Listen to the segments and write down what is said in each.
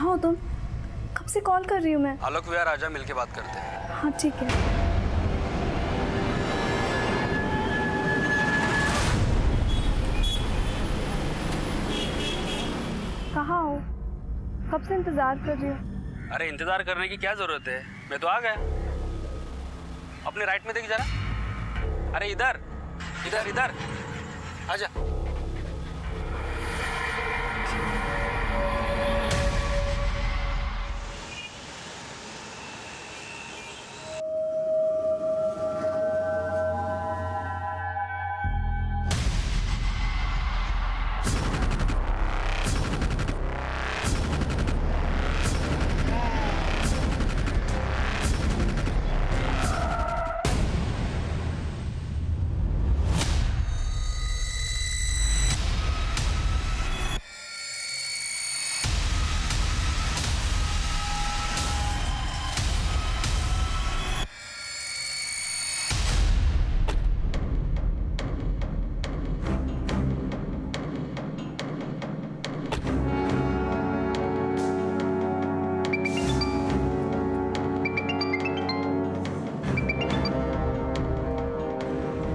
कहाँ हो तुम? कब से कॉल कर रही हूँ मैं। आलोक विहार आजा, मिलके बात करते हैं। हाँ ठीक है। कहाँ हो? कब से इंतजार कर रही हूँ। अरे इंतजार करने की क्या जरूरत है, मैं तो आ गया। अपने राइट में देख जरा। अरे इधर इधर इधर आजा।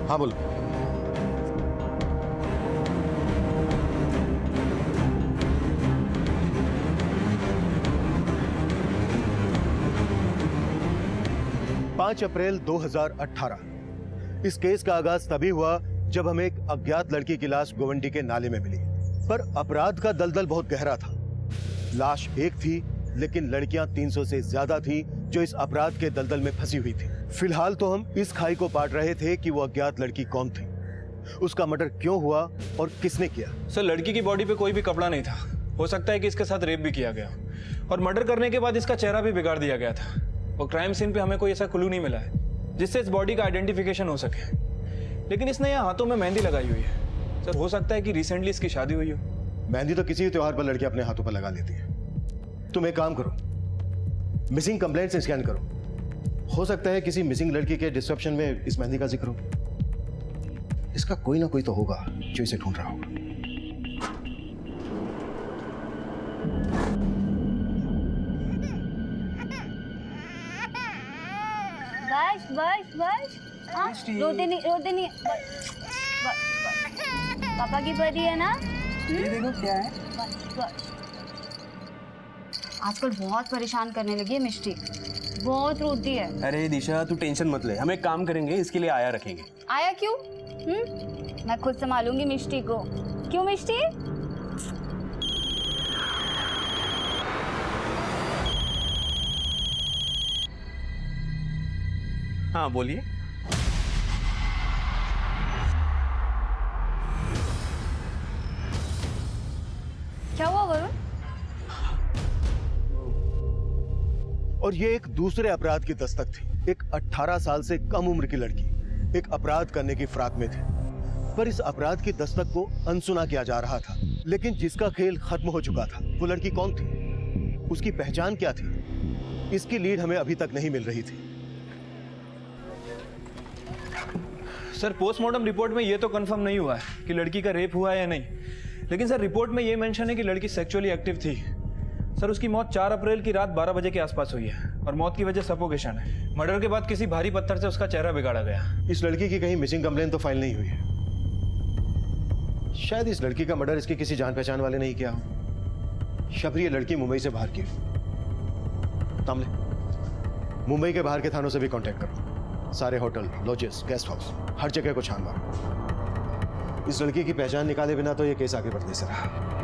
हाँ बोलो। पांच अप्रैल 2018 इस केस का आगाज तभी हुआ जब हमें एक अज्ञात लड़की की लाश गोवंडी के नाले में मिली। पर अपराध का दलदल बहुत गहरा था। लाश एक थी, लेकिन लड़कियां 300 से ज्यादा थी जो इस अपराध के दलदल में फंसी हुई थी। फिलहाल तो हम इस खाई को पाट रहे थे कि वो अज्ञात लड़की कौन थी, उसका मर्डर क्यों हुआ और किसने किया। सर, लड़की की बॉडी पे कोई भी कपड़ा नहीं था। हो सकता है कि इसके साथ रेप भी किया गया और मर्डर करने के बाद इसका चेहरा भी बिगाड़ दिया गया था। और क्राइम सीन पे हमें कोई ऐसा क्लू नहीं मिला है जिससे इस बॉडी का आइडेंटिफिकेशन हो सके। लेकिन इसने यहाँ हाथों में मेहंदी लगाई हुई है। सर, हो सकता है कि रिसेंटली इसकी शादी हुई हो। मेहंदी तो किसी भी त्योहार पर लड़की अपने हाथों पर लगा लेती है। तुम एक काम करो, मिसिंग कंप्लेंट से स्कैन करो। हो सकता है किसी मिसिंग लड़की के डिस्क्रिप्शन में इस मेहंदी का जिक्र हो। इसका कोई ना कोई तो होगा जो इसे ढूंढ रहा होगा। बस बस बस। हाँ, रोते नहीं। बस। पापा की परी है ना। ये देखो क्या है। बस। आजकल बहुत परेशान करने लगी है मिष्टी, बहुत रोती है। अरे दिशा, तू टेंशन मत ले, हम एक काम करेंगे, इसके लिए आया रखेंगे। आया क्यों? मैं खुद संभालूंगी मिष्टी को। क्यों मिष्टी? हाँ बोलिए। क्या हुआ वरुण? और ये एक दूसरे अपराध की दस्तक थी। एक 18 साल से कम उम्र की लड़की एक अपराध करने की फिराक में थी, पर इस अपराध की दस्तक को अनसुना किया जा रहा था। लेकिन जिसका खेल खत्म हो चुका था, वो लड़की कौन थी, उसकी पहचान क्या थी, इसकी लीड हमें अभी तक नहीं मिल रही थी। सर, पोस्टमार्टम रिपोर्ट में ये तो कंफर्म नहीं हुआ है कि लड़की का रेप हुआ है या नहीं। लेकिन सर, रिपोर्ट में ये मेंशन है कि लड़की सेक्सुअली एक्टिव थी। सर, उसकी मौत 4 अप्रैल की रात 12 बजे के आसपास हुई है और मौत की वजह सफोकेशन है। मर्डर के बाद किसी भारी पत्थर से उसका चेहरा बिगाड़ा गया। इस लड़की की कहीं मिसिंग कंप्लेंट तो फाइल नहीं हुई है। शायद इस लड़की का मर्डर इसके किसी जान पहचान वाले नहीं किया हो। शबरी ये लड़की मुंबई से बाहर की हो। तामले, मुंबई के बाहर के थानों से भी कांटेक्ट करो। सारे होटल, लॉजेस, गेस्ट हाउस, हर जगह को छान मारो। इस लड़की की पहचान निकाले बिना तो ये केस आगे बढ़ नहीं सकता।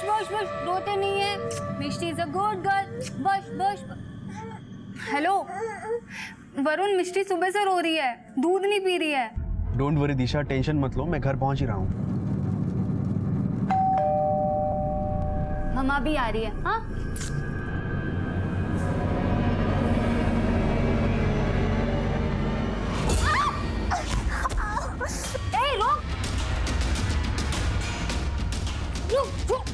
बस रोते नहीं है। मिष्टी इज अ गुड गर्ल। बस। हेलो वरुण, मिष्टी सुबह से रो रही है, दूध नहीं पी रही है। डोंट वरी दिशा, टेंशन मत लो, मैं घर पहुंच ही रहा हूँ। मम्मा भी आ रही है। हाँ, रुक।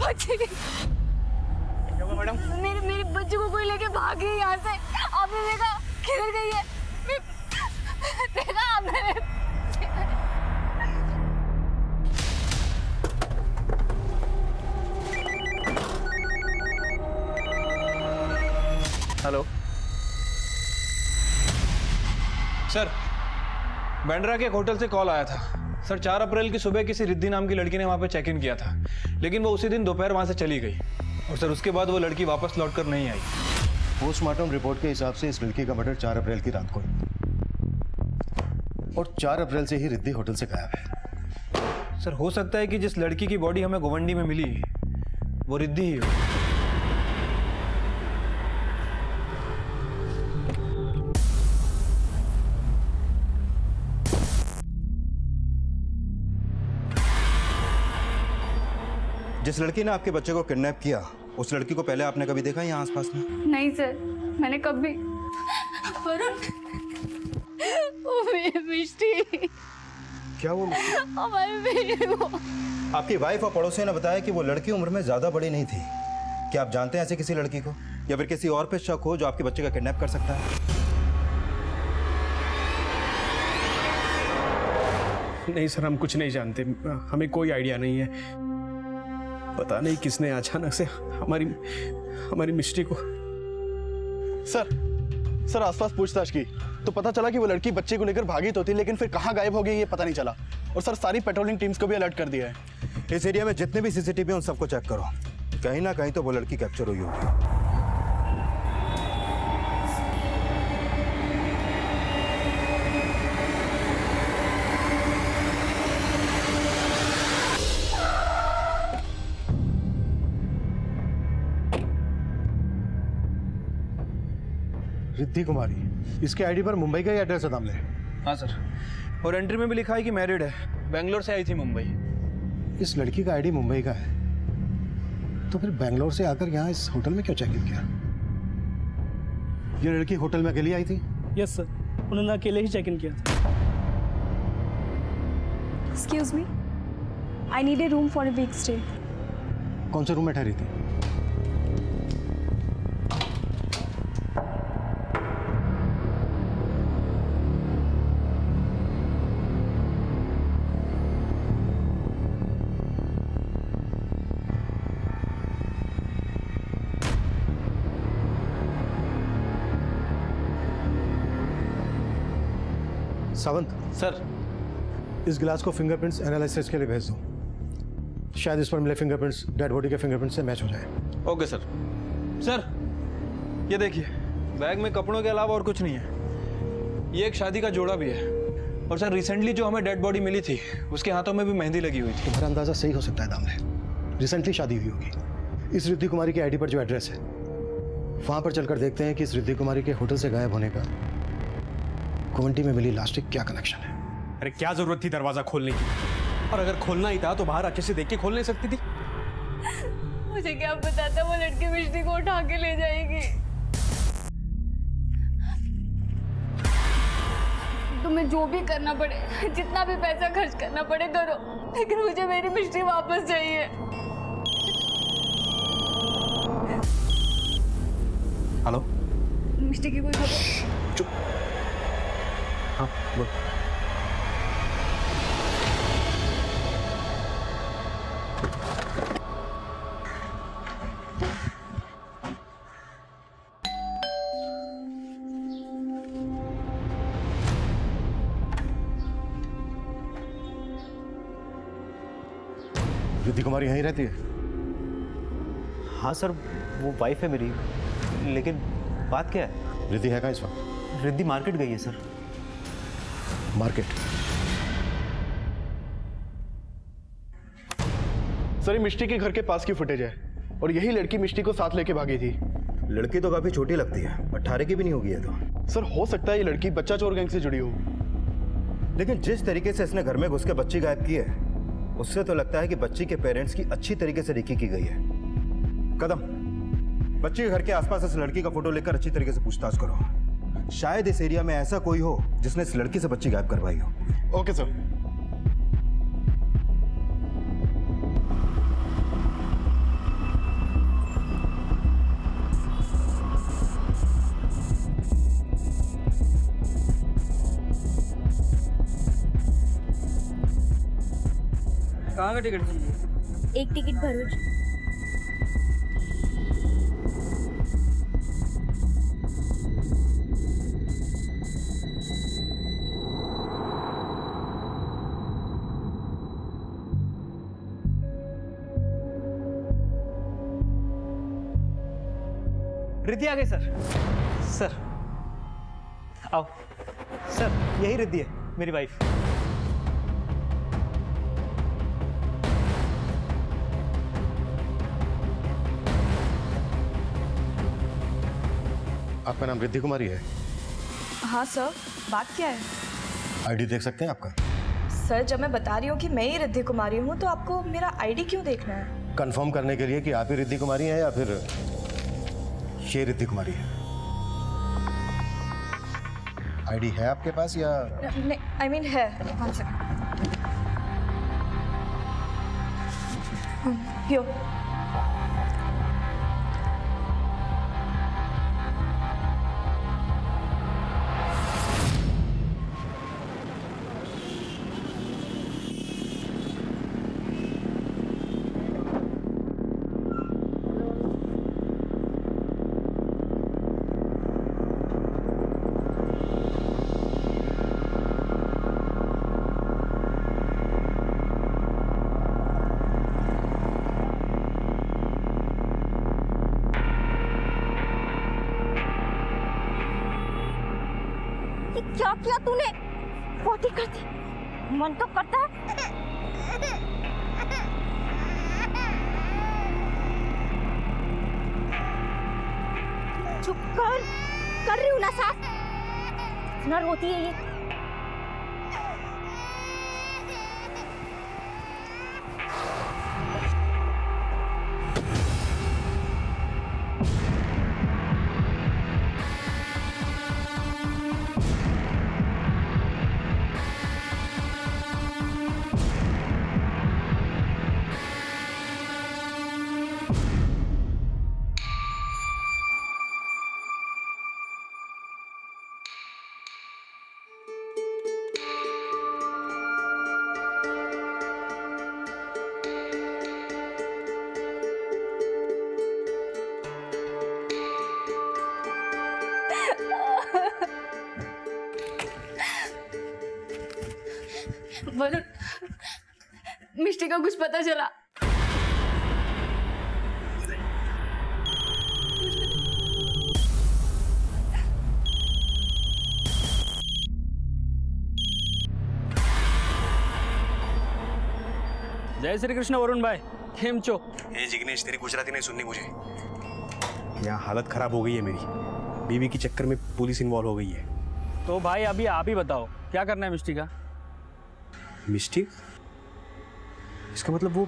बच्चे क्या हुआ मैडम? मेरे बच्चे को कोई लेके भाग गई यहाँ से। आपने देखा किधर गई है? देखा आपने? हेलो सर, बैंड्रा के एक होटल से कॉल आया था सर। 4 अप्रैल की सुबह किसी रिद्धि नाम की लड़की ने वहां पे चेक इन किया था, लेकिन वो उसी दिन दोपहर वहां से चली गई और सर उसके बाद वो लड़की वापस लौटकर नहीं आई। पोस्टमार्टम रिपोर्ट के हिसाब से इस लड़की का मर्डर 4 अप्रैल की रात को हुआ और 4 अप्रैल से ही रिद्धि होटल से गायब है। सर हो सकता है कि जिस लड़की की बॉडी हमें गोवंडी में मिली वो रिद्धि ही हो। जिस लड़की ने आपके बच्चे को किडनैप किया, उस लड़की को पहले आपने कभी देखा यहाँ आसपास में? नहीं सर, मैंने कभी। वरुण, वो मिष्टी, क्या वो? हमारी बेटी वो। आपकी वाइफ और पड़ोसियों ने बताया कि वो लड़की उम्र में ज्यादा बड़ी नहीं थी। क्या आप जानते हैं ऐसे किसी लड़की को, या फिर किसी और पे शक हो जो आपके बच्चे का किडनैप कर सकता है? नहीं सर, हम कुछ नहीं जानते, हमें कोई आइडिया नहीं है। पता नहीं किसने अचानक से हमारी मिष्टी को। सर आसपास पूछताछ की तो पता चला कि वो लड़की बच्चे को लेकर भागी तो थी, लेकिन फिर कहाँ गायब हो गई ये पता नहीं चला। और सर सारी पेट्रोलिंग टीम्स को भी अलर्ट कर दिया है। इस एरिया में जितने भी सीसीटीवी हैं उन सबको चेक करो, कहीं ना कहीं तो वो लड़की कैप्चर हुई होगी। रिद्धि कुमारी, इसके आईडी पर मुंबई का ही एड्रेस है दामले। हाँ सर, और एंट्री में भी लिखा है कि मैरिड है, बेंगलोर से आई थी मुंबई। इस लड़की का आईडी मुंबई का है, तो फिर बेंगलोर से आकर यहाँ इस होटल में क्यों चेक इन किया? ये लड़की होटल में अकेली आई थी? यस सर, उन्होंने अकेले ही चेक इन किया था। Excuse me, I need a room for a week stay. कौन से रूम में ठहरी थी? सावंत सर इस गिलास को फिंगरप्रिंट्स एनालिसिस के लिए भेज दो। शायद इस पर मिले फिंगरप्रिंट्स डेड बॉडी के फिंगरप्रिंट्स से मैच हो जाए। Okay sir. सर ये देखिए, बैग में कपड़ों के अलावा और कुछ नहीं है। ये एक शादी का जोड़ा भी है, और सर रिसेंटली जो हमें डेड बॉडी मिली थी उसके हाथों में भी मेहंदी लगी हुई थी। तुम्हारा अंदाजा सही हो सकता है दामले, रिसेंटली शादी हुई होगी। इस रिद्धि कुमारी की आईडी पर जो एड्रेस है वहां पर चलकर देखते हैं कि इस रिद्धि कुमारी के होटल से गायब होने का गोवंटी में मिली लाश से क्या कनेक्शन है। अरे क्या जरूरत थी दरवाजा खोलने की? और अगर खोलना ही था तो बाहर अच्छे से देख के खोल नहीं सकती थी? मुझे क्या पता था वो लड़की मिष्टी को उठा के ले जाएगी। तुम्हें जो भी करना पड़े, जितना भी पैसा खर्च करना पड़े करो, लेकिन मुझे मेरी मिष्टी वापस चाहिए। हेलो, मिष्टी की कोई खबर? चुप। हाँ बोल। रिद्धि कुमारी यहीं रहती है? हाँ सर, वो वाइफ है मेरी, लेकिन बात क्या है? रिद्धि है कहाँ इस वक्त? रिद्धि मार्केट गई है सर। मार्केट? सर ये मिष्टी के घर के पास की फुटेज है और यही लड़की मिष्टी को साथ लेके भागी थी। लड़की तो काफी छोटी लगती है, 18 की भी नहीं होगी ये तो। सर हो सकता है ये लड़की बच्चा चोर गैंग से जुड़ी हो। लेकिन जिस तरीके से इसने घर में घुस के बच्ची गायब की है, उससे तो लगता है कि बच्ची के पेरेंट्स की अच्छी तरीके से रेकी की गई है। कदम, बच्ची के घर के आसपास इस लड़की का फोटो लेकर अच्छी तरीके से पूछताछ करो। शायद इस एरिया में ऐसा कोई हो जिसने इस लड़की से बच्ची गायब करवाई हो। Okay sir. कहाँ का टिकट चाहिए? एक टिकट भरूच। रिद्धि आ गई सर। सर आओ। सर यही रिद्धि है, मेरी वाइफ। आपका नाम रिद्धि कुमारी है? हाँ सर, बात क्या है? आईडी देख सकते हैं आपका? सर जब मैं बता रही हूँ कि मैं ही रिद्धि कुमारी हूँ तो आपको मेरा आईडी क्यों देखना है? कंफर्म करने के लिए कि आप ही रिद्धि कुमारी हैं या फिर ये रिद्धि कुमारी है। आईडी है आपके पास या? नहीं, आई मीन है। 1 सेकंड। यो। क्या किया तूने? पोटी कर दी। मन तो करता है। चुप कर रही हूँ ना सास। इतना रोती है ये। वरुण, मिष्टी का कुछ पता चला? जय श्री कृष्ण वरुण भाई, केम छो? ए जिग्नेश, तेरी गुजराती नहीं सुननी मुझे। यहाँ हालत खराब हो गई है मेरी। बीवी के चक्कर में पुलिस इन्वॉल्व हो गई है। तो भाई अभी आप ही बताओ क्या करना है मिष्टी का? मिस्टी? इसका मतलब वो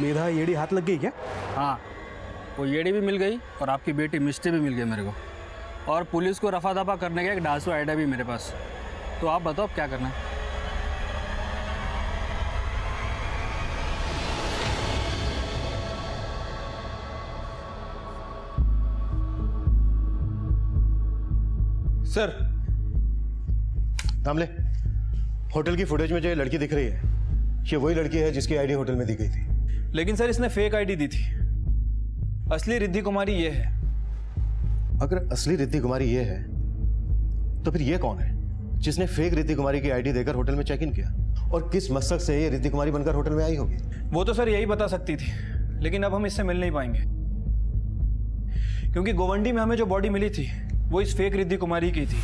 मेधा येड़ी हाथ लग गई क्या? हाँ, वो येड़ी भी मिल गई और आपकी बेटी मिष्टी भी मिल गई मेरे को। और पुलिस को रफा दफा करने का एक डांसू आइडिया भी मेरे पास। तो आप बताओ क्या करना है? सर दामले, होटल की फुटेज में जो ये लड़की दिख रही है, ये वही लड़की है जिसकी आईडी होटल में दी गई थी। लेकिन सर इसने फेक आईडी दी थी। असली रिद्धि कुमारी ये है। अगर असली रिद्धि कुमारी ये है तो फिर ये कौन है जिसने फेक रिद्धि कुमारी की आईडी देकर होटल में चेक इन किया? और किस मकसद से ये रिद्धि कुमारी बनकर होटल में आई होगी? वो तो सर यही बता सकती थी, लेकिन अब हम इससे मिल नहीं पाएंगे क्योंकि गोवंडी में हमें जो बॉडी मिली थी वो इस फेक रिद्धि कुमारी की थी।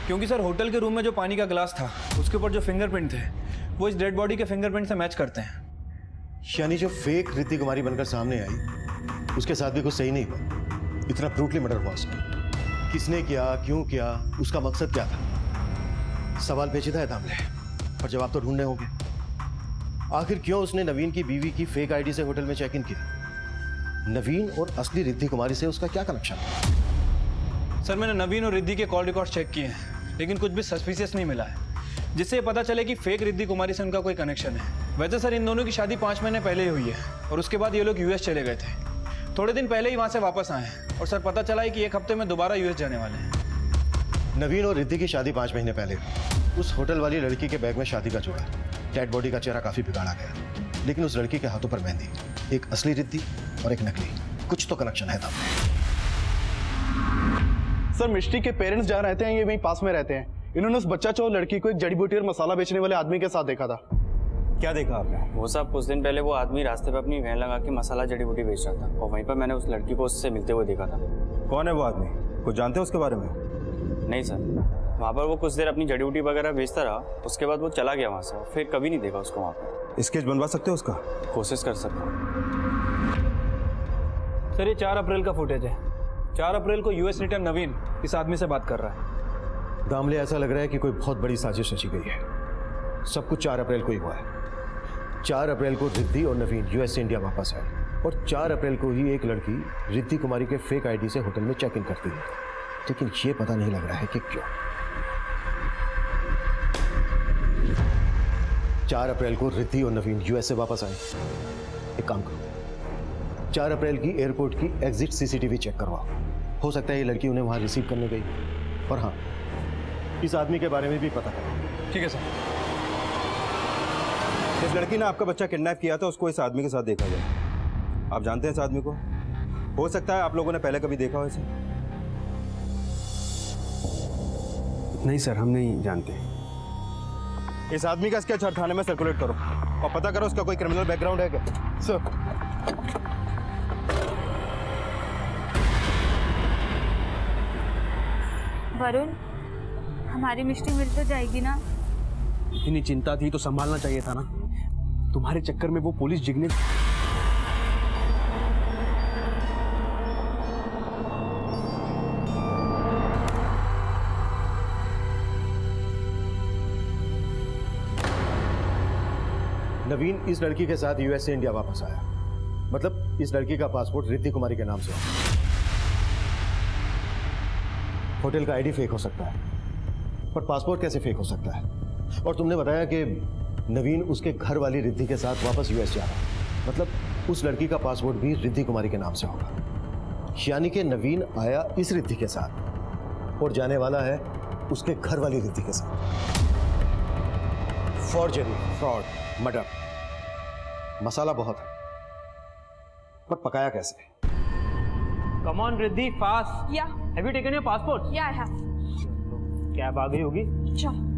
क्योंकि सर होटल के रूम में जो पानी का गिलास था उसके ऊपर जो फिंगरप्रिंट थे वो इस डेड बॉडी के फिंगरप्रिंट से मैच करते हैं। यानी जो फेक रिद्धि कुमारी बनकर सामने आई उसके साथ भी कुछ सही नहीं हुआ। इतना ब्रूटली मर्डर हुआ उसका। किसने किया, क्यों किया, उसका मकसद क्या था? सवाल पेचीदा है दामले, और जवाब तो ढूंढने होंगे। आखिर क्यों उसने नवीन की बीवी की फेक आईडी से होटल में चेक इन किया? नवीन और असली रिद्धि कुमारी से उसका क्या कनेक्शन है? सर मैंने नवीन और रिद्धि के कॉल रिकॉर्ड चेक किए हैं, लेकिन कुछ भी सस्पिशियस नहीं मिला है जिससे ये पता चले कि फेक रिद्धि कुमारी से उनका कोई कनेक्शन है। वैसे सर इन दोनों की शादी 5 महीने पहले ही हुई है और उसके बाद ये लोग यूएस चले गए थे। थोड़े दिन पहले ही वहाँ से वापस आए हैं और सर पता चला है कि 1 हफ्ते में दोबारा यूएस जाने वाले हैं। नवीन और रिद्धि की शादी 5 महीने पहले। उस होटल वाली लड़की के बैग में शादी का जोड़ा। डेड बॉडी का चेहरा काफी बिगाड़ा गया, लेकिन उस लड़की के हाथों पर मेहंदी, एक असली रिद्धि और एक नकली, कुछ तो कनेक्शन है तब। सर मिष्टी के पेरेंट्स जहाँ रहते हैं ये वहीं पास में रहते हैं। इन्होंने उस बच्चा चोर लड़की को एक जड़ी बूटी और मसाला बेचने वाले आदमी के साथ देखा था। क्या देखा आपने? वो साहब कुछ दिन पहले वो आदमी रास्ते पे अपनी वैन लगा के मसाला जड़ी बूटी बेच रहा था और वहीं पर मैंने उस लड़की को उससे मिलते हुए देखा था। कौन है वो आदमी? कुछ जानते हैं उसके बारे में? नहीं सर, वहाँ पर वो कुछ देर अपनी जड़ी बूटी वगैरह बेचता रहा, उसके बाद वो चला गया वहाँ से, फिर कभी नहीं देखा उसको वहाँ पर। स्केच बनवा सकते हो उसका? कोशिश कर सकता हूँ। सर ये 4 अप्रैल का फुटेज है। 4 अप्रैल को यूएस रिटर्न नवीन इस आदमी से बात कर रहा है। दामले ऐसा लग रहा है कि कोई बहुत बड़ी साजिश रची गई है। सब कुछ 4 अप्रैल को ही हुआ है। 4 अप्रैल को रिद्धि और नवीन यूएस से इंडिया वापस आए और 4 अप्रैल को ही एक लड़की रिद्धि कुमारी के फेक आईडी से होटल में चेक इन करती है, लेकिन ये पता नहीं लग रहा है कि क्यों। 4 अप्रैल को रिद्धि और नवीन यूएस से वापस आए। एक काम करो, 4 अप्रैल की एयरपोर्ट की एग्जिट सीसीटीवी चेक करवाओ। हो सकता है ये लड़की उन्हें वहां रिसीव करने गई। और हाँ, इस आदमी के बारे में भी पता करो। ठीक है सर। जिस लड़की ने आपका बच्चा किडनैप किया था उसको इस आदमी के साथ देखा गया। आप जानते हैं इस आदमी को? हो सकता है आप लोगों ने पहले कभी देखा हो इसे। नहीं सर, हम नहीं जानते। इस आदमी का स्केच हर थाने में सर्कुलेट करो और पता करो उसका कोई क्रिमिनल बैकग्राउंड है क्या। सर वरुण, हमारी मिष्टी मिल तो जाएगी ना? इतनी चिंता थी तो संभालना चाहिए था ना। तुम्हारे चक्कर में वो पुलिस जिग्नेश। नवीन इस लड़की के साथ यूएस से इंडिया वापस आया, मतलब इस लड़की का पासपोर्ट रिद्धि कुमारी के नाम से है। होटल का आईडी फेक हो सकता है, पर पासपोर्ट कैसे फेक हो सकता है? और तुमने बताया कि नवीन उसके घर वाली रिद्धि के साथ वापस यूएस जा रहा है, मतलब उस लड़की का पासपोर्ट भी रिद्धि कुमारी के नाम से होगा। यानी कि नवीन आया इस रिद्धि के साथ और जाने वाला है उसके घर वाली रिद्धि के साथ। फॉर्जरी, फ्रॉड, मर्डर, मसाला बहुत है, पर पकाया कैसे? Come on Riddhi, fast. या have you taken your passport? या आई हैव। कैब आ गई होगी। चलो।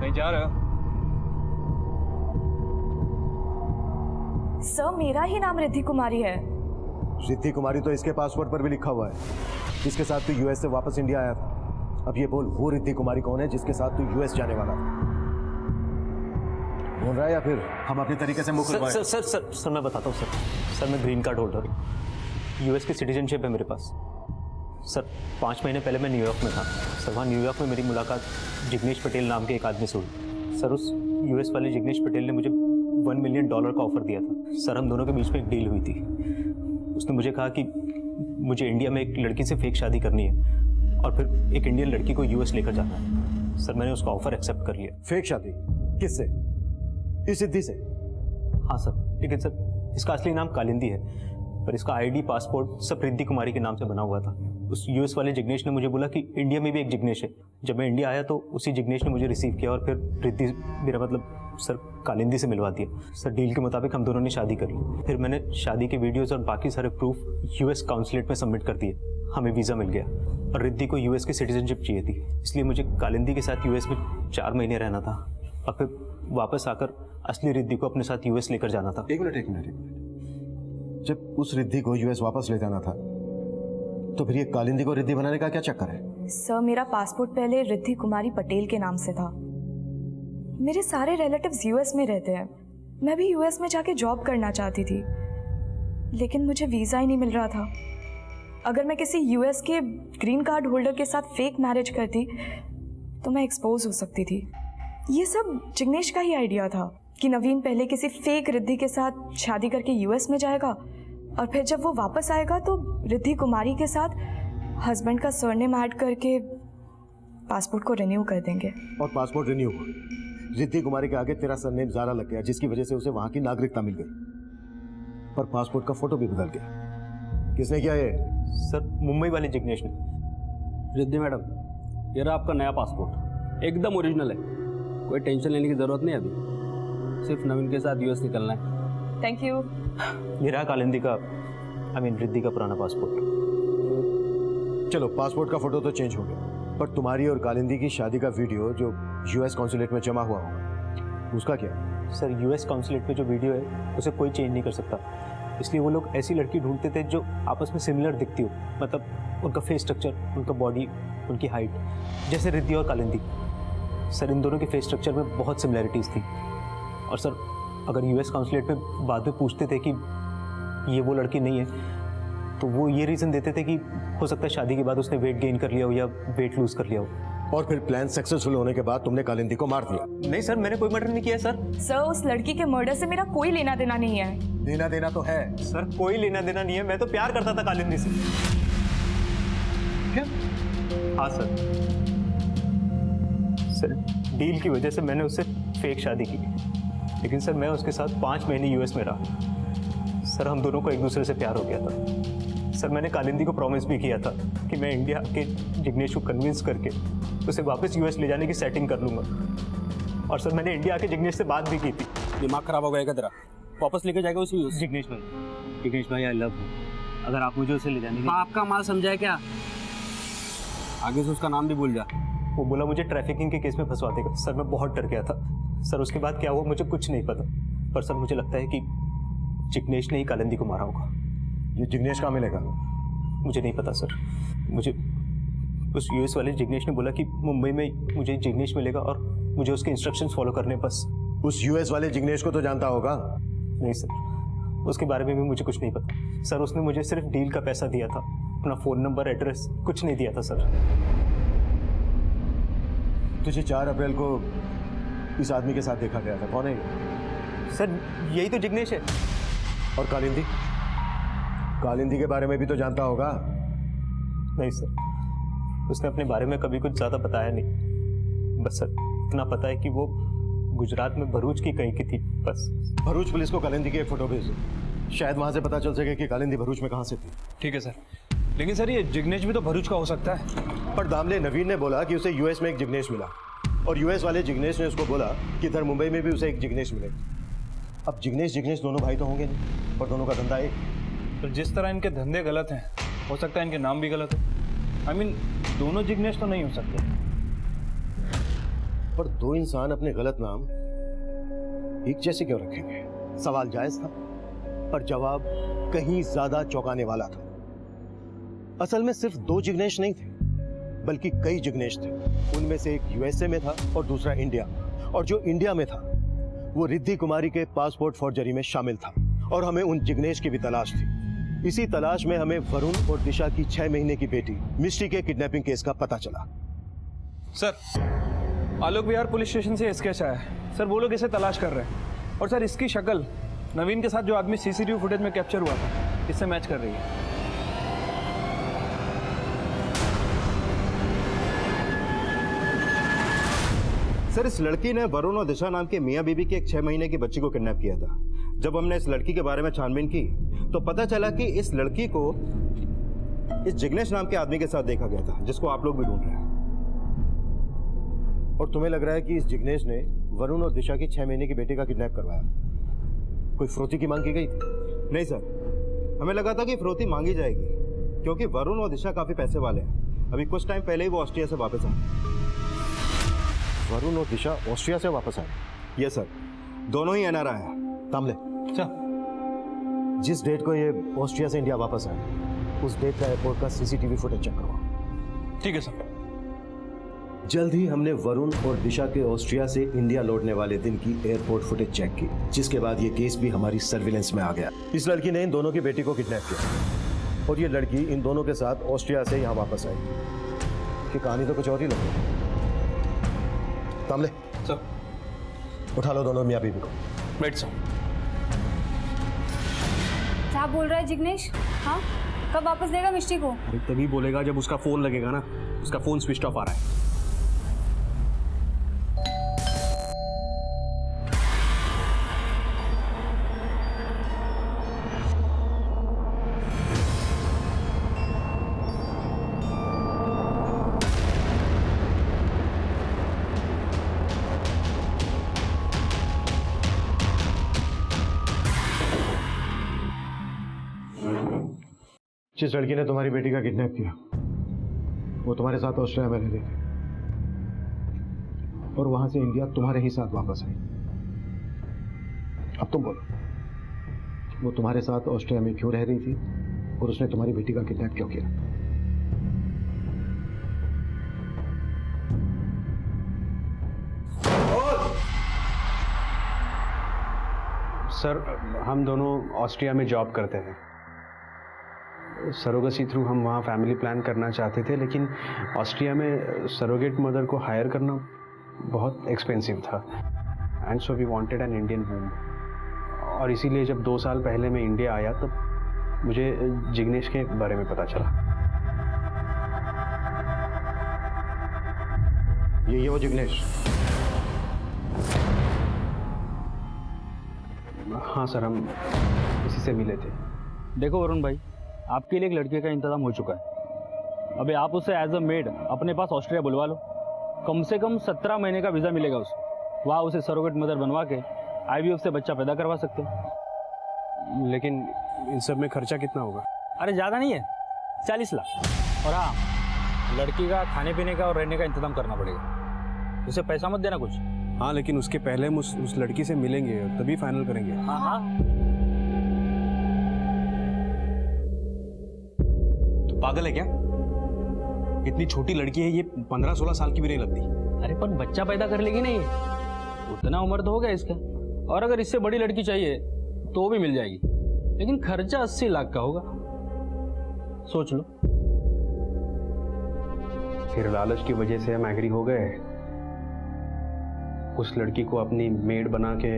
कहीं जा रहे हो? सर मेरा ही नाम रिद्धि कुमारी है। रिद्धि कुमारी तो इसके पासपोर्ट पर भी लिखा हुआ है। इसके साथ तू यूएस से वापस इंडिया आया था। अब ये बोल, वो रिद्धि कुमारी कौन है जिसके साथ तू यूएस जाने वाला था? बोल रहा है या फिर हम अपने तरीके से मुंह खुलवाएं? सर सर सर सर मैं बताता हूँ सर मैं ग्रीन कार्ड होल्डर हूँ। यूएस की सिटीजनशिप है मेरे पास। सर 5 महीने पहले मैं न्यूयॉर्क में था। सर वहाँ न्यूयॉर्क में मेरी मुलाकात जिग्नेश पटेल नाम के एक आदमी से हुई। सर उस यूएस वाले जिग्नेश पटेल ने मुझे $1 मिलियन का ऑफर दिया था। सर हम दोनों के बीच में एक डील हुई थी। उसने मुझे कहा कि मुझे इंडिया में एक लड़की से फेक शादी करनी है और फिर एक इंडियन लड़की को यूएस लेकर जाना है। सर मैंने उसका ऑफर एक्सेप्ट कर लिया। फेक शादी? किससे? इस रिद्धि से? हाँ सर, लेकिन सर इसका असली नाम कालिंदी है, पर इसका आईडी, पासपोर्ट सब रिद्धि कुमारी के नाम से बना हुआ था। उस यूएस वाले जिग्नेश ने मुझे बोला कि इंडिया में भी एक जिग्नेश है। जब मैं इंडिया आया तो उसी जिग्नेश ने मुझे रिसीव किया और फिर रिद्धि, मेरा मतलब सर कालिंदी से मिलवा दिया। सर डील के मुताबिक हम दोनों ने शादी कर ली। फिर मैंने शादी के वीडियोज़ और बाकी सारे प्रूफ यूएस काउंसलेट में सबमिट कर दिए। हमें वीज़ा मिल गया और रिद्धि को यूएस की सिटीजनशिप चाहिए थी, इसलिए मुझे कालिंदी के साथ यूएस में 4 महीने रहना था और फिर वापस आकर असली रिद्धि को अपने साथ यूएस लेकर जाना था। एक मिनट। जब उस रिद्धि को यूएस वापस ले जाना था तो फिर ये कालिंदी को रिद्धि बनाने का क्या चक्कर है? सर मेरा पासपोर्ट पहले रिद्धि कुमारी पटेल के नाम से था। मेरे सारे रिलेटिव्स यूएस में रहते हैं। मैं भी यूएस में जाके जॉब करना चाहती थी, लेकिन मुझे वीज़ा ही नहीं मिल रहा था। अगर मैं किसी यूएस के ग्रीन कार्ड होल्डर के साथ फेक मैरिज करती तो मैं एक्सपोज हो सकती थी। ये सब जिग्नेश का ही आइडिया था कि नवीन पहले किसी फेक रिद्धि के साथ शादी करके यूएस में जाएगा और फिर जब वो वापस आएगा तो रिद्धि कुमारी के साथ हस्बैंड का सरनेम ऐड करके पासपोर्ट को रिन्यू कर देंगे। और पासपोर्ट रिन्यू हुआ, रिद्धि कुमारी के आगे तेरा सरनेम ज़ारा लग गया, जिसकी वजह से उसे वहां की नागरिकता मिल गई, पर पासपोर्ट का फोटो भी बदल गया। किसने किया ये? सर मुंबई वाले जिग्नेश ने। रिद्धि मैडम, ये रहा आपका नया पासपोर्ट, एकदम ओरिजिनल है, कोई टेंशन लेने की ज़रूरत नहीं अभी, सिर्फ नवीन के साथ यूएस निकलना है। Thank you. ये रहा कालिंदी का, रिद्धि का पुराना पासपोर्ट। चलो, पासपोर्ट का फोटो तो चेंज हो गया, पर तुम्हारी और कालिंदी की शादी का वीडियो जो यूएस कॉन्सुलेट में जमा हुआ होगा, उसका क्या? सर, यूएस कॉन्सुलेट में जो वीडियो है उसे कोई चेंज नहीं कर सकता, इसलिए वो लोग ऐसी लड़की ढूंढते थे जो आपस में सिमिलर दिखती हो, मतलब उनका फेस स्ट्रक्चर, उनका बॉडी, उनकी हाइट, जैसे रिद्धि और कालिंदी। सर, इन दोनों के फेस स्ट्रक्चर में बहुत सिमिलैरिटीज़ थी। और सर, अगर यूएस कॉन्सुलेट में बाद में पूछते थे कि ये वो लड़की नहीं है, तो वो ये रीज़न देते थे कि हो सकता है शादी के बाद उसने वेट गेन कर लिया हो या वेट लूज़ कर लिया हो। और फिर प्लान सक्सेसफुल होने के बाद तुमने कालिंदी को मार दिया? नहीं सर, मैंने कोई मर्डर नहीं किया सर। सर, उस लड़की के मर्डर से मेरा कोई लेना देना नहीं है। लेना देना तो है सर, कोई लेना देना नहीं है, मैं तो प्यार करता था कालिंदी से। क्या? हाँ सर। सर, डील की वजह से मैंने उससे फेक शादी की, लेकिन सर मैं उसके साथ 5 महीने यूएस में रहा। सर, हम दोनों को एक दूसरे से प्यार हो गया था। सर, मैंने कालिंदी को प्रॉमिस भी किया था कि मैं इंडिया के जिग्नेश को कन्विंस करके उसे वापस यूएस ले जाने की सेटिंग कर लूँगा। और सर, मैंने इंडिया के जिग्नेश से बात भी की थी। दिमाग खराब हो गया तेरा, वापस लेके जाएगा उसी यूएस? जिग्नेश भाई आई लव यू, अगर आप मुझे उसे ले जाने की। आपका माल समझा है क्या? आगे से उसका नाम भी भूल जा। वो बोला मुझे ट्रैफिकिंग के केस में फंसवा देगा। सर, मैं बहुत डर गया था। सर, उसके बाद क्या हुआ मुझे कुछ नहीं पता, पर सर मुझे लगता है कि जिग्नेश ने ही कालिंदी को मारा होगा। ये जिग्नेश कहाँ मिलेगा? मुझे नहीं पता सर, मुझे उस यूएस वाले जिग्नेश ने बोला कि मुंबई में मुझे जिग्नेश मिलेगा और मुझे उसके इंस्ट्रक्शंस फॉलो करने बस। उस यूएस वाले जिग्नेश को तो जानता होगा? नहीं सर, उसके बारे में भी मुझे कुछ नहीं पता। सर, उसने मुझे सिर्फ डील का पैसा दिया था, अपना फ़ोन नंबर, एड्रेस कुछ नहीं दिया था सर। तुझे 4 अप्रैल को इस आदमी के साथ देखा गया था, कौन है ये? सर, यही तो जिग्नेश है। और कालिंदी? कालिंदी के बारे में भी तो जानता होगा? नहीं सर, उसने अपने बारे में कभी कुछ ज़्यादा बताया नहीं। बस सर इतना पता है कि वो गुजरात में भरूच की कहीं की थी, बस। भरूच पुलिस को कालिंदी की एक फोटो भेज दो, शायद वहां से पता चल सके कि कालिंदी भरूच में कहां से थी। ठीक है सर, लेकिन सर ये जिग्नेश भी तो भरूच का हो सकता है। पर दामले नवीन ने बोला कि उसे यूएस में एक जिग्नेश मिला, और यूएस वाले जिग्नेश ने उसको बोला कि इधर मुंबई में भी उसे एक जिग्नेश मिलेगा। अब जिग्नेश दोनों भाई तो होंगे नहीं, पर दोनों का धंधा एक। तो जिस तरह इनके धंधे गलत हैं, हो सकता है इनके नाम भी गलत हो। दोनों जिग्नेश तो नहीं हो सकते। पर 2 इंसान अपने गलत नाम एक जैसे क्यों रखेंगे? सवाल जायज था, पर जवाब कहीं ज्यादा चौंकाने वाला था। असल में सिर्फ 2 जिग्नेश नहीं थे, बल्कि कई जिग्नेश थे। उनमें से एक यूएसए में था और दूसरा इंडिया में। और जो इंडिया में था वो रिद्धि कुमारी के पासपोर्ट फॉर्जरी में शामिल था, और हमें उन जिग्नेश की भी तलाश थी। इसी तलाश में हमें वरुण और दिशा की 6 महीने की बेटी मिष्टी के किडनैपिंग केस का पता चला। सर, आलोक विहार पुलिस स्टेशन से स्केच आया है सर, वो लोग इसे तलाश कर रहे हैं। और सर, इसकी शक्ल नवीन के साथ जो आदमी सीसीटीवी फुटेज में कैप्चर हुआ था, इससे मैच कर रही है। सर, इस लड़की ने वरुण और दिशा नाम के मियां बीबी की एक 6 महीने की बच्ची को किडनैप किया था। जब हमने इस लड़की के बारे में छानबीन की तो पता चला कि इस लड़की को इस जिग्नेश नाम के आदमी के साथ देखा गया था, जिसको आप लोग भी ढूंढ रहे हैं। और तुम्हें लग रहा है कि इस जिग्नेश ने वरुण और दिशा की 6 महीने की बेटी का किडनैप करवाया? कोई फ्रोती की मांग की गई थी? नहीं सर, हमें लगा था कि फ्रोती मांगी जाएगी, क्योंकि वरुण और दिशा काफी पैसे वाले हैं। अभी कुछ टाइम पहले ही वो ऑस्ट्रिया से वापस आए। वरुण और दिशा ऑस्ट्रिया से वापस आए? यस सर, दोनों ही एनआरआई है। तामले, जिस डेट को ये ऑस्ट्रिया से इंडिया वापस आए, उस डेट का एयरपोर्ट का सीसीटीवी फुटेज चेक करवाओ। ठीक है सर। जल्द ही हमने वरुण और दिशा के ऑस्ट्रिया से इंडिया लौटने वाले दिन की एयरपोर्ट फुटेज चेक की, जिसके बाद ये केस भी हमारी सर्विलेंस में आ गया। इस लड़की ने इन दोनों की बेटी को किडनैप किया, और ये लड़की इन दोनों के साथ ऑस्ट्रिया से यहाँ वापस आई। कि कहानी तो कुछ और ही लगी। तामले सर, उठा लो दोनों मियाँ बीबी को। बैठ सर। क्या बोल रहा है जिग्नेश? हाँ, कब वापस देगा मिष्टी को? तभी बोलेगा जब उसका फोन लगेगा ना। उसका फोन स्विच ऑफ आ रहा है। जिस लड़की ने तुम्हारी बेटी का किडनैप किया वो तुम्हारे साथ ऑस्ट्रेलिया में रह रही थी और वहां से इंडिया तुम्हारे ही साथ वापस आई। अब तुम बोलो, वो तुम्हारे साथ ऑस्ट्रेलिया में क्यों रह रही थी और उसने तुम्हारी बेटी का किडनैप क्यों किया? सर, हम दोनों ऑस्ट्रिया में जॉब करते हैं। सरोगेसी थ्रू हम वहाँ फैमिली प्लान करना चाहते थे, लेकिन ऑस्ट्रिया में सरोगेट मदर को हायर करना बहुत एक्सपेंसिव था and so we wanted an Indian womb. और इसीलिए जब 2 साल पहले मैं इंडिया आया तब मुझे जिग्नेश के बारे में पता चला। ये वो जिग्नेश? हाँ सर, हम इसी से मिले थे। देखो वरुण भाई, आपके लिए एक लड़के का इंतजाम हो चुका है। अभी आप उसे एज अ मेड अपने पास ऑस्ट्रेलिया बुलवा लो। कम से कम 17 महीने का वीज़ा मिलेगा उसको। वहाँ उसे सरोगेट मदर बनवा के IVF से बच्चा पैदा करवा सकते हैं। लेकिन इन सब में खर्चा कितना होगा? अरे ज़्यादा नहीं है, 40 लाख। और हाँ, लड़की का खाने पीने का और रहने का इंतजाम करना पड़ेगा। उसे पैसा मत देना कुछ। हाँ, लेकिन उसके पहले हम उस लड़की से मिलेंगे तभी फाइनल करेंगे। हाँ हाँ। तो पागल है क्या? इतनी छोटी लड़की है ये, 15-16 साल की भी नहीं लगती। अरे पर बच्चा पैदा कर लेगी नहीं, उतना उम्र तो हो गया इसका। और अगर इससे बड़ी लड़की चाहिए तो भी मिल जाएगी, लेकिन खर्चा 80 लाख का होगा। सोच लो। फिर लालच की वजह से हम एग्री हो गए। उस लड़की को अपनी मेड बना के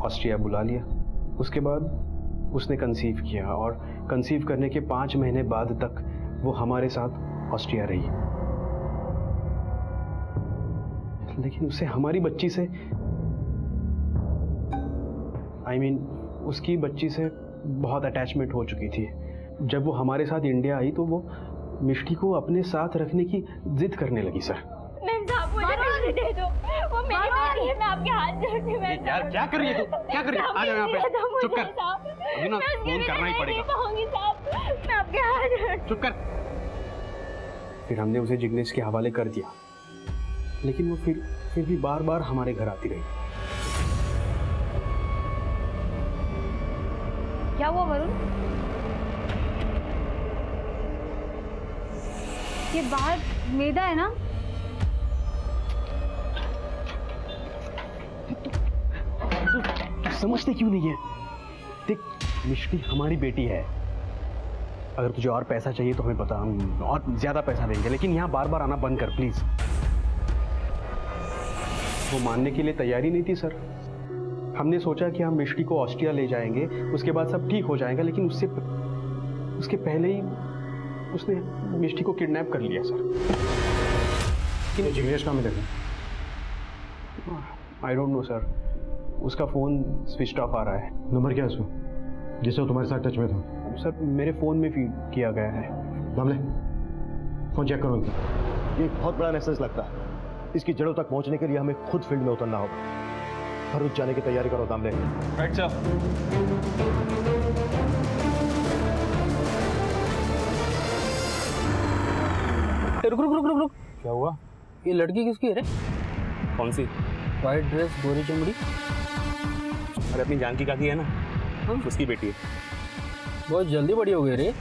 ऑस्ट्रिया बुला लिया। उसके बाद उसने कंसीव किया और कंसीव करने के 5 महीने बाद तक वो हमारे साथ ऑस्ट्रिया रही। लेकिन उसे हमारी बच्ची से उसकी बच्ची से बहुत अटैचमेंट हो चुकी थी। जब वो हमारे साथ इंडिया आई तो वो मिष्टी को अपने साथ रखने की जिद करने लगी। सर मुझे मिष्टी दे दो, वो मेरी बेटी है, मैं आपके हाथ जोड़ती हूँ। यार क्या कर रही है तू? क्या कर रही है? आ जाओ यहाँ पे। चुप कर। अभी ना फोन करना ही पड़ेगा। मैं आपके हाथ जोड़ती। चुप कर। फिर हमने उसे जिग्नेश के हवाले कर दिया, लेकिन वो फिर भी बार बार हमारे घर आती रही। क्या हुआ वरुण? ये बाहर मेदा है ना? तू समझते क्यों नहीं है? देख, मिष्टी हमारी बेटी है। अगर तुझे और पैसा चाहिए तो हमें बता, हम और ज्यादा पैसा देंगे, लेकिन यहाँ बार बार आना बंद कर प्लीज। वो मानने के लिए तैयारी नहीं थी सर। हमने सोचा कि हम मिष्टी को ऑस्ट्रिया ले जाएंगे, उसके बाद सब ठीक हो जाएगा, लेकिन उसके पहले ही उसने मिष्टी को किडनैप कर लिया सर। कि जिग्नेश कहाँ मिलेगा? आई डोंट नो सर, उसका फ़ोन स्विच ऑफ आ रहा है। नंबर क्या है उसका जिससे वो तुम्हारे साथ टच में था? सर मेरे फ़ोन में फीड किया गया है। दामले, फोन चेक करो इनका। ये एक बहुत बड़ा मैसेज लगता है। इसकी जड़ों तक पहुंचने के लिए हमें खुद फील्ड में उतरना होगा। भरूच जाने की तैयारी करो दामले। Right sir. रुक रुक रुक रुक रुक। क्या हुआ? ये लड़की किसकी है रे? कौन सी? वाइट ड्रेस, गोरी चमड़ी। अरे अपनी जानकी काकी है ना, उसकी बेटी है। बहुत जल्दी बड़ी हो गई रे।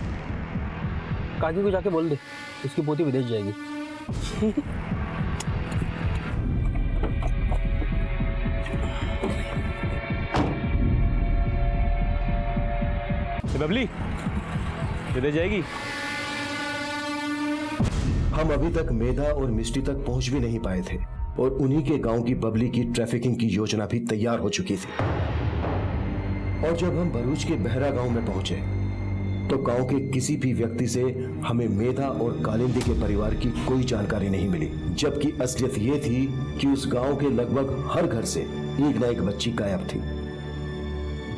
काकी को जाके बोल दे, उसकी पोती विदेश जाएगी। बबली विदेश जाएगी। हम अभी तक मेधा और मिष्टी तक पहुंच भी नहीं पाए थे और उन्हीं के गांव की बबली की ट्रैफिकिंग की योजना भी तैयार हो चुकी थी। और जब हम भरूच के बहरा गांव में पहुंचे तो गांव के किसी भी व्यक्ति से हमें मेधा और कालिंदी के परिवार की कोई जानकारी नहीं मिली, जबकि असलियत ये थी कि उस गांव के लगभग हर घर से एक न एक बच्ची गायब थी।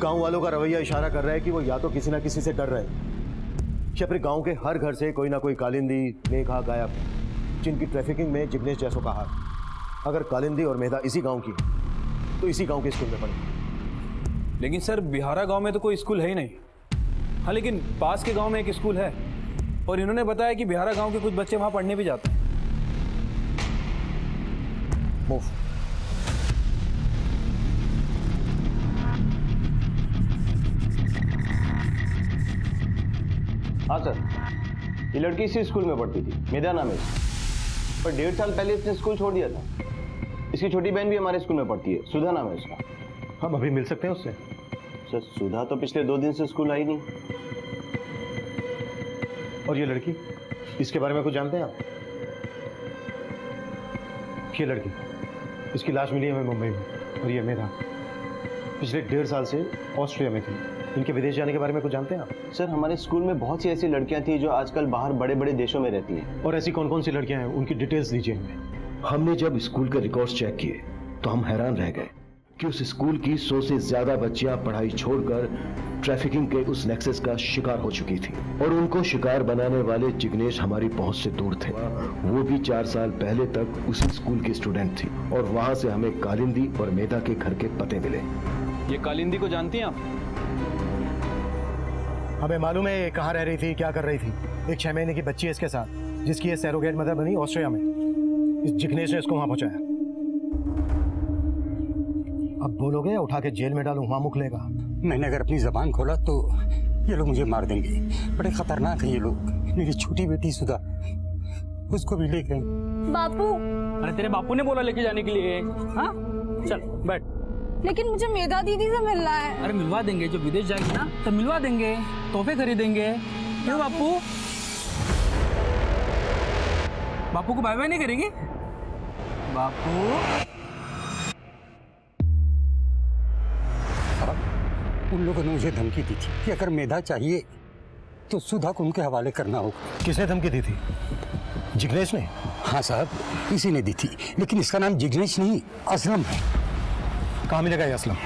गांव वालों का रवैया इशारा कर रहा है कि वो या तो किसी ना किसी से डर रहे हैं या फिर गांव के हर घर से कोई ना कोई कालिंदी, मेघा गायब, जिनकी ट्रैफिकिंग में जिग्नेश जैसों का हाथ। अगर कालिंदी और मेधा इसी गांव की तो इसी गांव के स्कूल में पढ़े। लेकिन सर बिहारा गांव में तो कोई स्कूल है ही नहीं। हाँ, लेकिन पास के गांव में एक स्कूल है। और इन्होंने बताया कि बिहारा गांव के कुछ बच्चे वहां पढ़ने भी जाते हैं। मूव। हाँ सर, ये लड़की इसी स्कूल में पढ़ती थी, मेरा नाम है इसका। पर 1.5 साल पहले इसने स्कूल छोड़ दिया था। इसकी छोटी बहन भी हमारे स्कूल में पढ़ती है, सुधा नाम है इसका। हम अभी मिल सकते हैं उससे? सर सुधा तो पिछले 2 दिन से स्कूल आई नहीं। और ये लड़की, इसके बारे में कुछ जानते हैं आप? ये लड़की, इसकी लाश मिली हमें मुंबई में, और ये मेरा पिछले 1.5 साल से ऑस्ट्रिया में थी। इनके विदेश जाने के बारे में कुछ जानते हैं आप? सर हमारे स्कूल में बहुत सी ऐसी लड़कियां थी जो आजकल बाहर बड़े बड़े देशों में रहती हैं। और ऐसी कौन कौन सी लड़कियां हैं, उनकी डिटेल्स दीजिए हमें। हमने जब स्कूल के रिकॉर्ड्स चेक किए तो हम हैरान रह गए कि उस स्कूल की 100 से ज्यादा बच्चियां पढ़ाई छोड़कर ट्रैफिकिंग के उस नेक्सस का शिकार हो चुकी थी, और उनको शिकार बनाने वाले जिग्नेश हमारी पहुंच से दूर थे। वो भी 4 साल पहले तक उसी स्कूल की स्टूडेंट थी, और वहां से हमें कालिंदी और मेधा के घर के पते मिले। ये कालिंदी को जानती हैं आप? हमें मालूम है ये कहाँ रह रही थी, क्या कर रही थी। एक 6 महीने की बच्ची है इसके साथ, जिसकी ये सैरोगेट मदर बनी ऑस्ट्रिया में। इस जिग्नेश ने इसको वहां पहुंचाया। अब बोलोगे या उठा के जेल में डालूं, वहां मुख लेगा। मैंने अगर अपनी जबान खोला तो ये लोग मुझे मार देंगे। बड़े खतरनाक हैं ये लोग। मेरी छोटी बेटी सुधा, उसको भी ले गए। बापू, अरे तेरे बापू ने बोला लेके जाने के लिए। हाँ चल बैठ। लेकिन मुझे मेधा दीदी से मिलना है। अरे मिलवा देंगे, जब विदेश जाएगी ना तो मिलवा देंगे, तोहफे खरीदेंगे। क्यों बापू? बापू को बाय बाय नहीं करेंगे? बापू उन लोगों ने मुझे धमकी दी थी कि अगर मेधा चाहिए तो सुधा को उनके हवाले करना होगा। किसने धमकी दी थी? जिग्नेश ने? हाँ साहब, इसी ने दी थी, लेकिन इसका नाम जिग्नेश नहीं असलम है। कहाँ मिलेगा ये असलम?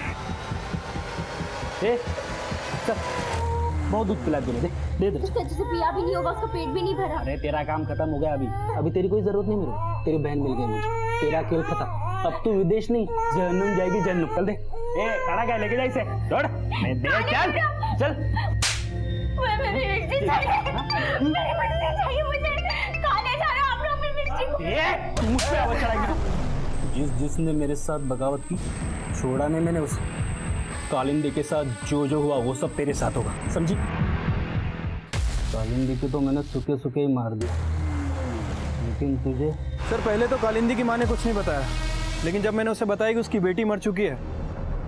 बहुत दूध पिला दे दे। उसने अच्छे से पिया भी नहीं होगा, उसका पेट भी नहीं भरा। अरे तेरा काम खत्म हो गया अभी तेरी कोई जरूरत नहीं मेरे। तेरी बहन मिल गई मुझे, तेरा खेल खत्म। अब तू विदेश नहीं जहन्नुम जाएगी, जहन्नुम। चल दे। खड़ा क्या लेके जा इसे, दौड़। मैं दे, चल चल। मेरी मिर्ची चाहिए, मेरी मिर्ची चाहिए मुझे। कहाँ ले जा रहे हो आप लोग मेरी मिर्ची को? ये मुझ पे आवाज चढ़ाएगी। जिसने मेरे साथ बगावत की, छोड़ा नहीं मैंने उसे। कालिंदी के साथ जो हुआ वो सब तेरे साथ होगा, समझी? कालिंदी को तो मैंने सूखे सूखे ही मार दिया, लेकिन तुझे? सर पहले तो कालिंदी की माँ ने कुछ नहीं बताया, लेकिन जब मैंने उसे बताया कि उसकी बेटी मर चुकी है,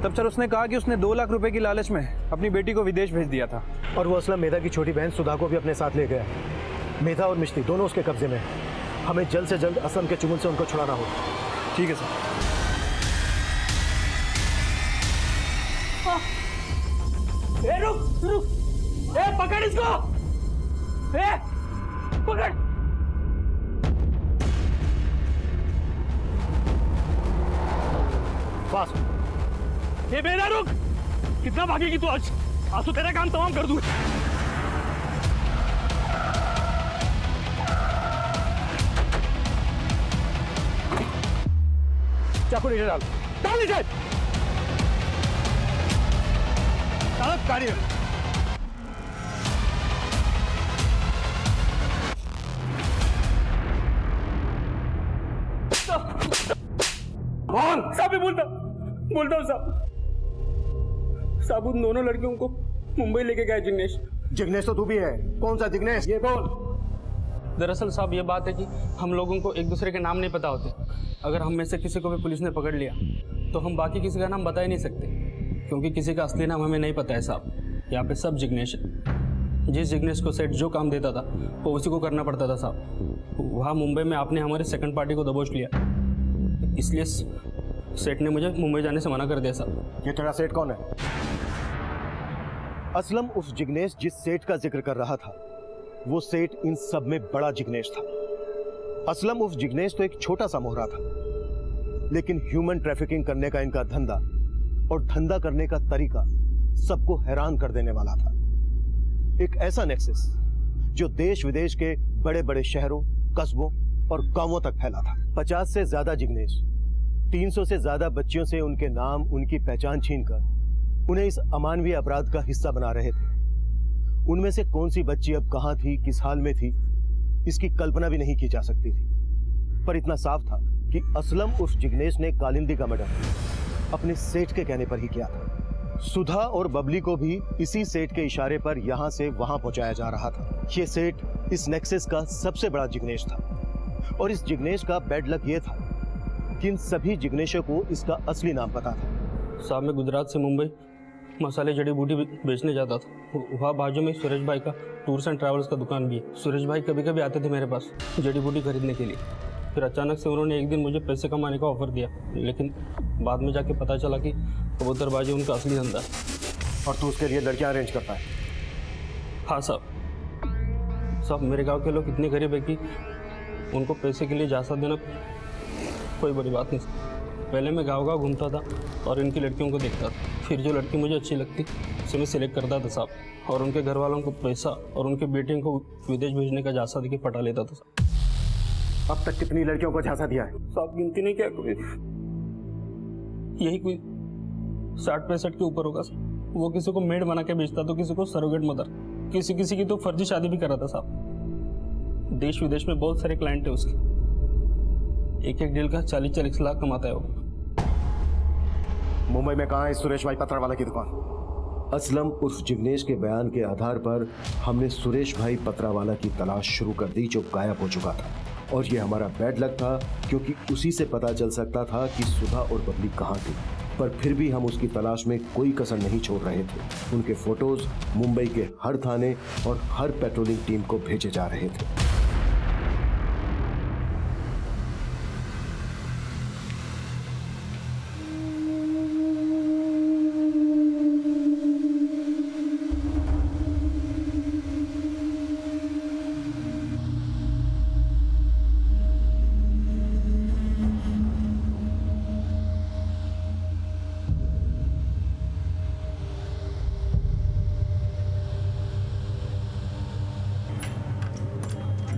तब सर उसने कहा कि उसने 2 लाख रुपए की लालच में अपनी बेटी को विदेश भेज दिया था। और वो असलम मेधा की छोटी बहन सुधा को भी अपने साथ ले गया। मेधा और मिश्ती दोनों उसके कब्जे में हैं। हमें जल्द से जल्द असलम के चुंगल से उनको छुड़ाना होगा। ठीक है सर। रुक, पकड़ इसको। पकड़। बस मेरा रुक। कितना भागेगी तू आज तो तेरा काम तमाम कर दूं। चाकू नीचे डाल नीचे। गाड़ी साहब बोलता हूँ साहब उन दोनों लड़कियों को मुंबई लेके गए जिग्नेश तो तू भी है। कौन सा जिग्नेश? ये बोल। दरअसल साहब ये बात है कि हम लोगों को एक दूसरे के नाम नहीं पता होते। अगर हम में से किसी को भी पुलिस ने पकड़ लिया तो हम बाकी किसी का नाम बता ही नहीं सकते, क्योंकि किसी का असली नाम हमें नहीं पता है साहब। यहाँ पे सब जिग्नेश है। जिस जिग्नेश को सेठ जो काम देता था वो उसी को करना पड़ता था साहब। वहाँ मुंबई में आपने हमारे सेकंड पार्टी को दबोच लिया, इसलिए सेठ ने मुझे मुंबई जाने से मना कर दिया साहब। ये तेरा सेठ कौन है? असलम उस जिग्नेश जिस सेठ का जिक्र कर रहा था, वो सेठ इन सब में बड़ा जिग्नेश था। असलम उस जिग्नेश तो एक छोटा सा मोहरा था, लेकिन ह्यूमन ट्रैफिकिंग करने का इनका धंधा और धंधा करने का तरीका सबको हैरान कर देने वाला था। एक ऐसा नेक्सस जो देश विदेश के बड़े बड़े शहरों, कस्बों और गांवों तक फैला था। 50 से ज्यादा जिग्नेश 300 से ज्यादा बच्चियों से उनके नाम, उनकी पहचान छीनकर उन्हें इस अमानवीय अपराध का हिस्सा बना रहे थे। उनमें से कौन सी बच्ची अब कहां थी, किस हाल में थी, इसकी कल्पना भी नहीं की जा सकती थी। पर इतना साफ था कि असलम उर्फ जिग्नेश ने कालिंदी का मर्डर अपने सेठ के कहने पर ही किया था। सुधा और बबली को भी इसी सेठ के इशारे पर यहां से वहां पहुंचाया जा रहा था। ये सेठ इस नेक्सस का सबसे बड़ा जिग्नेश था और इस जिग्नेश का बैड लक ये था कि इन सभी जिग्नेशों को इसका असली नाम पता था। साहब मैं गुजरात से मुंबई मसाले जड़ी बूटी बेचने जाता था। वहाँ बाजू में सुरेश भाई का टूर्स एंड ट्रैवल्स का दुकान भी है। सुरेश भाई कभी कभी आते थे मेरे पास जड़ी बूटी खरीदने के लिए। फिर अचानक से उन्होंने एक दिन मुझे पैसे कमाने का ऑफर दिया, लेकिन बाद में जाके पता चला कि कबूतरबाजी उनका असली धंधा है। और तू उसके लिए लड़कियां अरेंज करता है? हाँ साहब मेरे गांव के लोग इतने गरीब है कि उनको पैसे के लिए जासा देना कोई बड़ी बात नहीं। पहले मैं गांव घूमता था और इनकी लड़कियों को देखता था। फिर जो लड़की मुझे अच्छी लगती उसे मैं सिलेक्ट करता था साहब, और उनके घर वालों को पैसा और उनके बेटियों को विदेश भेजने का जासा देके पटा लेता था साहब। अब तक कितनी लड़कियों को झांसा दिया है? साहब गिनती नहीं क्या, यही कोई 60-65 के ऊपर होगा साहब। वो किसी को मेड बना के बेचता तो किसी को सरोगेट मदर, किसी की तो फर्जी शादी भी करा था साहब। देश विदेश में बहुत सारे क्लाइंट है उसके, एक डील का 40-40 लाख कमाता है वो। मुंबई में कहाँ है सुरेश भाई पत्रवाला की दुकान? असलम उर्फ जिग्नेश के बयान के आधार पर हमने सुरेश भाई पत्रावाला की तलाश शुरू कर दी, जो गायब हो चुका था। और ये हमारा बैड लक था, क्योंकि उसी से पता चल सकता था कि सुधा और बबली कहाँ थी। पर फिर भी हम उसकी तलाश में कोई कसर नहीं छोड़ रहे थे। उनके फोटोज मुंबई के हर थाने और हर पेट्रोलिंग टीम को भेजे जा रहे थे।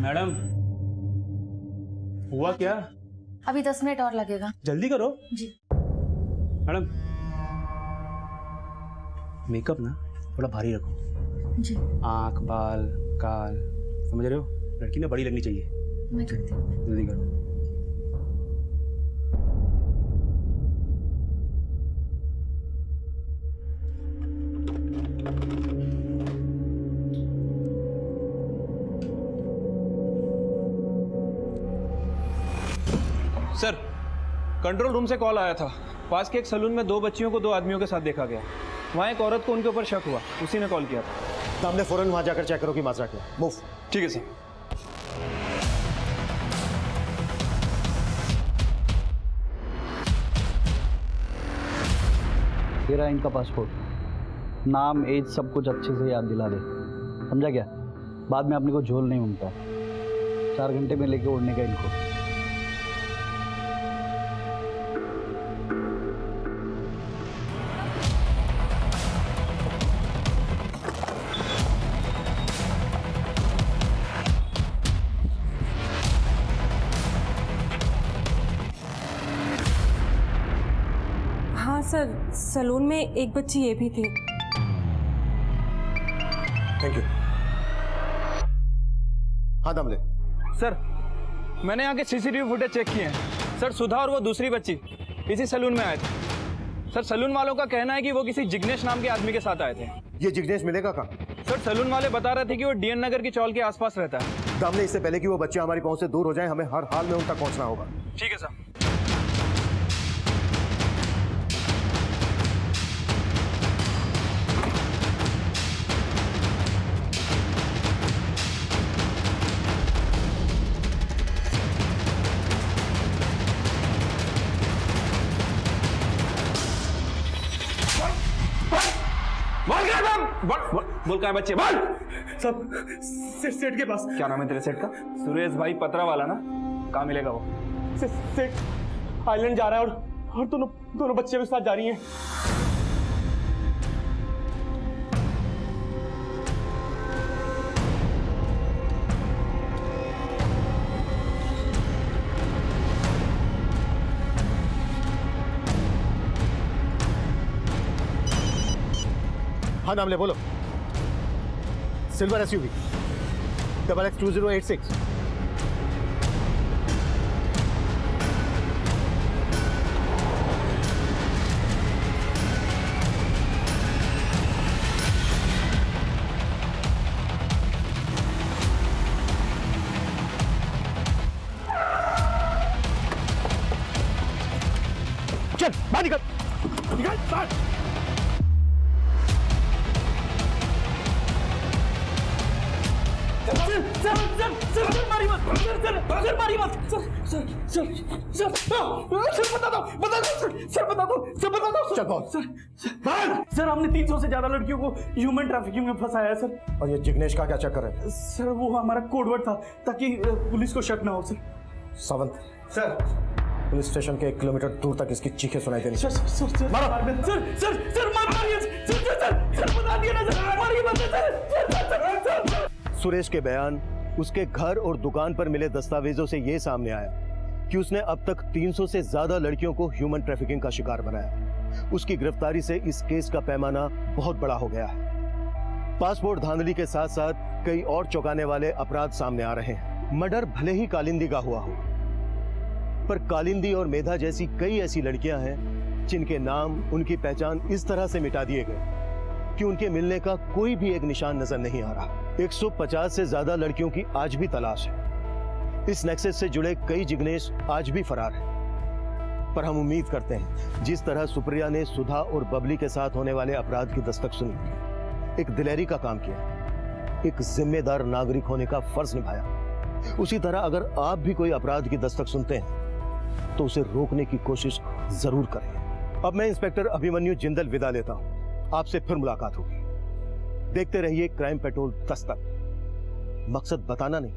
मैडम हुआ क्या? अभी 10 मिनट और लगेगा। जल्दी करो जी। मैडम मेकअप ना थोड़ा भारी रखो जी। आंख, बाल, काल, समझ रहे हो? लड़की ना बड़ी लगनी चाहिए। मैं करती हूँ। जल्दी करो। सर कंट्रोल रूम से कॉल आया था। पास के एक सलून में 2 बच्चियों को 2 आदमियों के साथ देखा गया। वहाँ एक औरत को उनके ऊपर शक हुआ, उसी ने कॉल किया था। तो हमने फौरन वहां जाकर चेक करो कि माजरा क्या। मूव। ठीक है सर। ये रहा इनका पासपोर्ट, नाम, एज सब कुछ अच्छे से याद दिला दे, समझा क्या? बाद में अपने को झोल नहीं उनका। 4 घंटे में लेके उड़ने का इनको। हाँ सर, सलून में एक बच्ची ये भी थी। Thank you. हाँ दमले। सर मैंने यहाँ के सीसीटीवी फुटेज चेक किए हैं। सर सुधा और वो दूसरी बच्ची इसी सलून में आए थे। सर सलून वालों का कहना है कि वो किसी जिग्नेश नाम के आदमी के साथ आए थे। ये जिग्नेश मिलेगा कहाँ? सर सलून वाले बता रहे थे कि वो डीएन नगर की चौल के आसपास रहता है। दमले, इससे पहले कि वो बच्चे हमारी पहुंच से दूर हो जाएं, हमें हर हाल में उन तक पहुंचना होगा। ठीक है सर। बोल कहाँ है बच्चे? बोल। सब सेठ के पास। क्या नाम है तेरे सेठ का? सुरेश भाई पत्रावाला ना? कहाँ मिलेगा वो? सेठ आइलैंड जा रहा है और दोनों बच्चे भी साथ जा रही हैं। हाँ नाम ले, बोलो। Silver SUV XX2086। चल बाहर निकल, निकल बाहर। सर मारी मत, सर मारी मत, सर बता दो सर हमने 300 से ज्यादा लड़कियों को ह्यूमन ट्रैफिकिंग में फंसाया है सर। और ये जिग्नेश का क्या चक्कर है? सर वो हमारा कोडवर्ड था ताकि पुलिस को शक ना हो sir. Sawant sir, police station के 1 किलोमीटर दूर तक इसकी चीखें सुनाई देनी। सर बता दिया ना सर, मारिए मत सर। सुरेश के बयान, उसके घर और दुकान पर मिले दस्तावेजों से यह सामने आया कि उसने अब तक 300 से ज्यादा लड़कियों को ह्यूमन ट्रैफिकिंग का शिकार बनाया। उसकी गिरफ्तारी से इस केस का पैमाना बहुत बड़ा हो गया है। पासपोर्ट धांधली के साथ साथ कई और चौंकाने वाले अपराध सामने आ रहे हैं। मर्डर भले ही कालिंदी का हुआ हो, पर कालिंदी और मेधा जैसी कई ऐसी लड़कियां हैं जिनके नाम, उनकी पहचान इस तरह से मिटा दिए गए कि उनके मिलने का कोई भी एक निशान नजर नहीं आ रहा। 150 से ज्यादा लड़कियों की आज भी तलाश है। इस नेक्सस से जुड़े कई जिग्नेश आज भी फरार हैं। पर हम उम्मीद करते हैं जिस तरह सुप्रिया ने सुधा और बबली के साथ होने वाले अपराध की दस्तक सुनी, एक दिलेरी का काम किया, एक जिम्मेदार नागरिक होने का फर्ज निभाया, उसी तरह अगर आप भी कोई अपराध की दस्तक सुनते हैं तो उसे रोकने की कोशिश जरूर करें। अब मैं इंस्पेक्टर अभिमन्यु जिंदल विदा लेता हूं। आपसे फिर मुलाकात होगी। देखते रहिए क्राइम पेट्रोल दस्तक। मकसद बताना नहीं,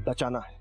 बचाना है।